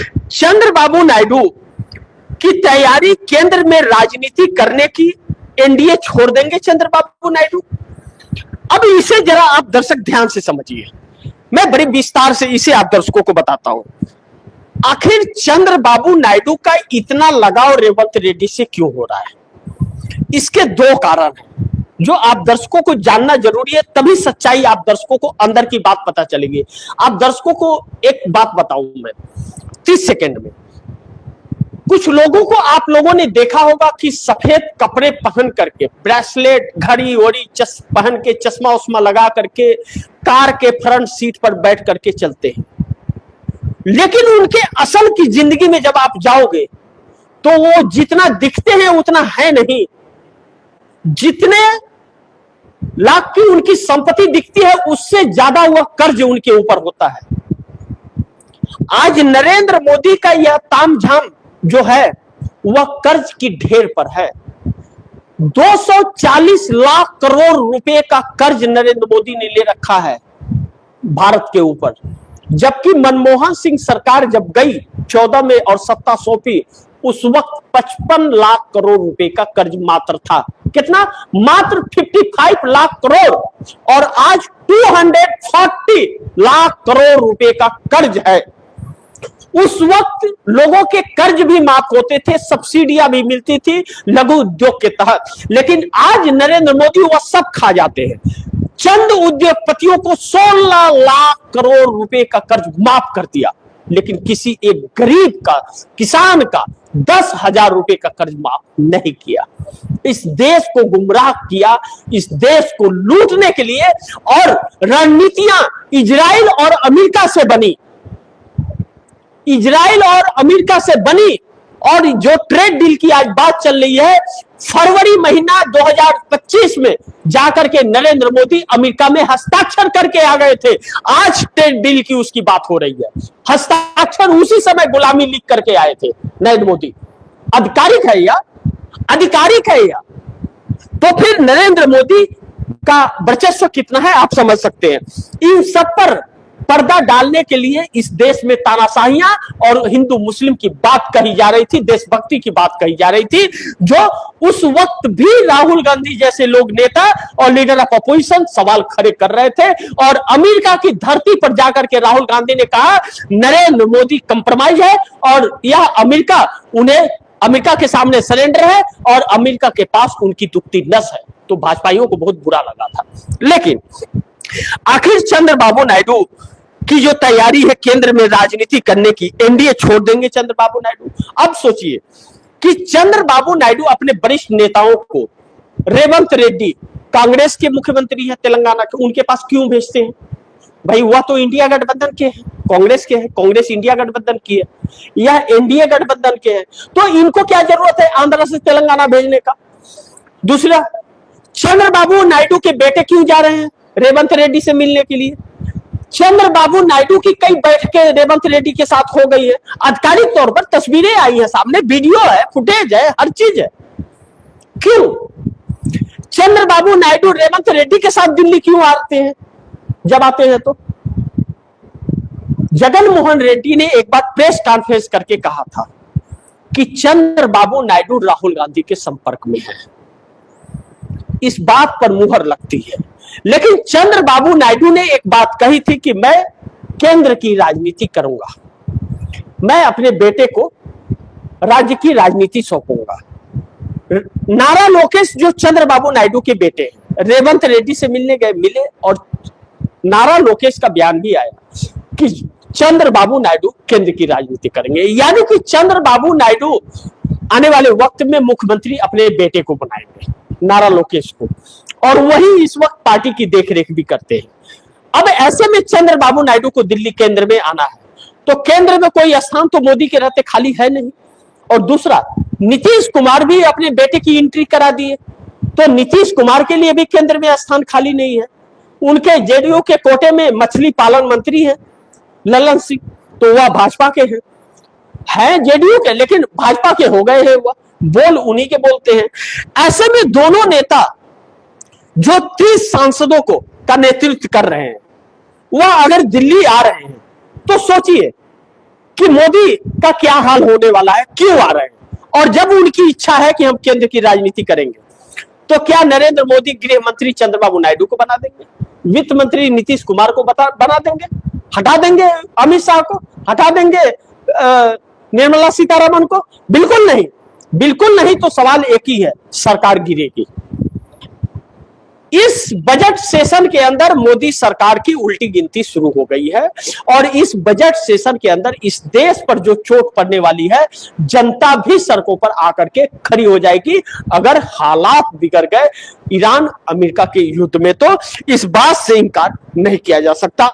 चंद्रबाबू नायडू की तैयारी केंद्र में राजनीति करने की, एनडीए छोड़ देंगे चंद्रबाबू नायडू। अब इसे जरा आप दर्शक ध्यान से समझिए, मैं बड़ी विस्तार से इसे आप दर्शकों को बताता हूं। आखिर चंद्रबाबू नायडू का इतना लगाव रेवंत रेड्डी से क्यों हो रहा है? इसके दो कारण हैं जो आप दर्शकों को जानना जरूरी है, तभी सच्चाई आप दर्शकों को अंदर की बात पता चलेगी। आप दर्शकों को एक बात बताऊं मैं 30 सेकंड में। कुछ लोगों को आप लोगों ने देखा होगा कि सफेद कपड़े पहन करके, ब्रेसलेट, घड़ी वड़ी पहन के, चश्मा उश्मा लगा करके कार के फ्रंट सीट पर बैठ करके चलते हैं, लेकिन उनके असल की जिंदगी में जब आप जाओगे तो वो जितना दिखते हैं उतना है नहीं। जितने लाख की उनकी संपत्ति दिखती है उससे ज्यादा वह कर्ज उनके ऊपर होता है। आज नरेंद्र मोदी का यह तामझाम जो है वह कर्ज की ढेर पर है। 240 लाख करोड़ रुपए का कर्ज नरेंद्र मोदी ने ले रखा है भारत के ऊपर, जबकि मनमोहन सिंह सरकार जब गई 14 में और सत्ता सौंपी उस वक्त 55 लाख करोड़ रुपए का कर्ज मात्र था। कितना? मात्र 55 लाख करोड़, और आज 240 लाख करोड़ रुपए का कर्ज है। उस वक्त लोगों के कर्ज भी माफ होते थे, सब्सिडियां भी मिलती थी लघु उद्योग के तहत, लेकिन आज नरेंद्र मोदी वह सब खा जाते हैं। चंद उद्योगपतियों को 16 लाख करोड़ रुपए का कर्ज माफ कर दिया, लेकिन किसी एक गरीब का, किसान का 10,000 रुपए का कर्ज माफ नहीं किया। इस देश को गुमराह किया, इस देश को लूटने के लिए, और रणनीतियां इजराइल और अमेरिका से बनी, इजराइल और अमेरिका से बनी। और जो ट्रेड डील की आज बात चल रही है, फरवरी महीना 2025 में जाकर के नरेंद्र मोदी अमेरिका में हस्ताक्षर करके आ गए थे। आज ट्रेड डील की उसकी बात हो रही है। हस्ताक्षर उसी समय गुलामी लिख करके आए थे नरेंद्र मोदी। आधिकारिक है या आधिकारिक है या? तो फिर नरेंद्र मोदी का वर्चस्व कितना है आप समझ सकते हैं। इन सब पर पर्दा डालने के लिए इस देश में तानाशाहियां और हिंदू मुस्लिम की बात कही जा रही थी, देशभक्ति की बात कही जा रही थी, जो उस वक्त भी राहुल गांधी जैसे लोग, नेता और लीडर ऑफ अपोजिशन सवाल खड़े कर रहे थे। और अमेरिका की धरती पर जाकर के राहुल गांधी ने कहा नरेंद्र मोदी कंप्रोमाइज है और यह अमेरिका उन्हें, अमेरिका के सामने सरेंडर है और अमेरिका के पास उनकी दुखती नस है। तो भाजपाइयों को बहुत बुरा लगा था। लेकिन आखिर चंद्रबाबू नायडू की जो तैयारी है केंद्र में राजनीति करने की, एनडीए छोड़ देंगे चंद्रबाबू नायडू। अब सोचिए कि चंद्रबाबू नायडू अपने वरिष्ठ नेताओं को, रेवंत रेड्डी कांग्रेस के मुख्यमंत्री है तेलंगाना के, उनके पास क्यों भेजते हैं? भाई वह तो इंडिया गठबंधन के हैं, कांग्रेस के हैं, कांग्रेस इंडिया गठबंधन की है, यह एनडीए गठबंधन के हैं, तो इनको क्या जरूरत है आंध्र से तेलंगाना भेजने का? दूसरा, चंद्रबाबू नायडू के बेटे क्यों जा रहे हैं रेवंत रेड्डी से मिलने के लिए? चंद्रबाबू नायडू की कई बैठकें रेवंत रेड्डी के साथ हो गई है, आधिकारिक तौर पर तस्वीरें आई है सामने, वीडियो है, फुटेज है, हर चीज है। क्यों चंद्रबाबू नायडू रेवंत रेड्डी के साथ दिल्ली क्यों आते हैं? जब आते हैं तो जगन मोहन रेड्डी ने एक बार प्रेस कॉन्फ्रेंस करके कहा था कि चंद्रबाबू नायडू राहुल गांधी के संपर्क में है। इस बात पर मुहर लगती है। लेकिन चंद्रबाबू नायडू ने एक बात कही थी कि मैं केंद्र की राजनीति करूंगा, मैं अपने बेटे को राज्य की राजनीति सौंपूंगा। नारा लोकेश जो चंद्रबाबू नायडू के बेटे हैं, रेवंत रेड्डी से मिलने गए, मिले, और नारा लोकेश का बयान भी आया कि चंद्रबाबू नायडू केंद्र की राजनीति करेंगे। यानी कि चंद्रबाबू नायडू आने वाले वक्त में मुख्यमंत्री अपने बेटे को बनाएंगे, नारा लोकेश को, और वही इस वक्त पार्टी की देखरेख भी करते हैं। अब ऐसे में चंद्रबाबू नायडू को दिल्ली केंद्र में आना है, तो केंद्र में कोई स्थान तो मोदी के रहते खाली है नहीं। और दूसरा, नीतीश कुमार भी अपने बेटे की एंट्री करा दिए, तो नीतीश कुमार के लिए भी केंद्र में स्थान खाली नहीं है। उनके जेडीयू के कोटे में मछली पालन मंत्री है ललन सिंह, तो वह भाजपा के हैं जेडीयू के, लेकिन भाजपा के हो गए हैं, वह बोल उन्हीं के बोलते हैं। ऐसे में दोनों नेता जो 30 सांसदों को का नेतृत्व कर रहे हैं, वह अगर दिल्ली आ रहे हैं, तो सोचिए कि मोदी का क्या हाल होने वाला है, क्यों आ रहे हैं। और जब उनकी इच्छा है कि हम केंद्र की राजनीति करेंगे, तो क्या नरेंद्र मोदी गृह मंत्री चंद्रबाबू नायडू को बना देंगे, वित्त मंत्री नीतीश कुमार को बना देंगे, हटा देंगे अमित शाह को, हटा देंगे निर्मला सीतारमण को? बिल्कुल नहीं, बिल्कुल नहीं। तो सवाल एक ही है, सरकार गिरेगी। इस बजट सेशन के अंदर मोदी सरकार की उल्टी गिनती शुरू हो गई है और इस बजट सेशन के अंदर इस देश पर जो चोट पड़ने वाली है, जनता भी सड़कों पर आकर के खड़ी हो जाएगी अगर हालात बिगड़ गए ईरान अमेरिका के युद्ध में। तो इस बात से इनकार नहीं किया जा सकता।